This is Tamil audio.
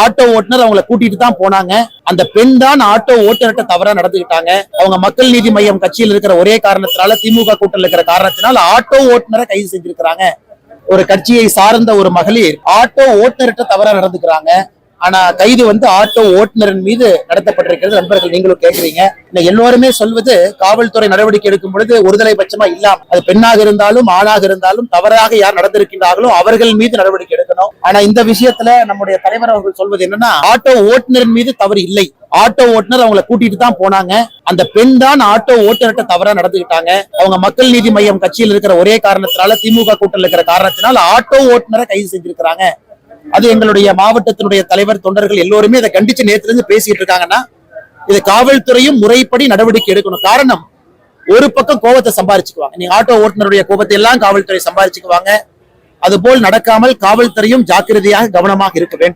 ஆட்டோ ஓட்டுநர் அவங்களை கூட்டிட்டு தான் போனாங்க. அந்த பெண் தான் ஆட்டோ ஓட்டுநர்கிட்ட தவறா நடந்துகிட்டாங்க. அவங்க மக்கள் நீதி மையம் கட்சியில் இருக்கிற ஒரே காரணத்தினால, திமுக கூட்டத்தில் இருக்கிற காரணத்தினால் ஆட்டோ ஓட்டுநரை கைது செஞ்சிருக்கிறாங்க. ஒரு கட்சியை சார்ந்த ஒரு மகளிர் ஆட்டோ ஓட்டுநர்கிட்ட தவறா நடந்துக்கிறாங்க. ஆனா கைது ஆட்டோ ஓட்டுநரின் மீது நடத்தப்பட்டிருக்கிறது. நண்பர்கள், நீங்களும் கேட்கிறீங்க. எல்லோருமே சொல்வது காவல்துறை நடவடிக்கை எடுக்கும் பொழுது ஒருதலை பட்சமா இல்லாம, அது பெண்ணாக இருந்தாலும் ஆணாக இருந்தாலும் தவறாக யார் நடந்திருக்கின்றார்களோ அவர்கள் மீது நடவடிக்கை எடுக்கணும். ஆனா இந்த விஷயத்துல நம்முடைய தலைவர் அவர்கள் சொல்வது என்னன்னா, ஆட்டோ ஓட்டுநரின் மீது தவறு இல்லை, ஆட்டோ ஓட்டுநர் அவங்களை கூட்டிட்டு தான் போனாங்க. அந்த பெண் தான் ஆட்டோ ஓட்டுநர்கிட்ட தவறா நடந்துகிட்டாங்க. அவங்க மக்கள் நீதி மையம் கட்சியில் இருக்கிற ஒரே காரணத்தினால, திமுக கூட்டத்தில் இருக்கிற காரணத்தினால் ஆட்டோ ஓட்டுநரை கைது செஞ்சிருக்கிறாங்க. அது எங்களுடைய மாவட்டத்தினுடைய தலைவர், தொண்டர்கள் எல்லோருமே இதை கண்டிச்சு நேத்துல இருந்து பேசிட்டு இருக்காங்கன்னா, இது காவல்துறையும் முறைப்படி நடவடிக்கை எடுக்கணும். காரணம், ஒரு பக்கம் கோபத்தை சம்பாரிச்சுக்குவாங்க. நீங்க ஆட்டோ ஓட்டுநருடைய கோபத்தை எல்லாம் காவல்துறை சம்பாரிச்சுக்குவாங்க. அதுபோல் நடக்காமல் காவல்துறையும் ஜாக்கிரதையாக கவனமாக இருக்க வேண்டும்.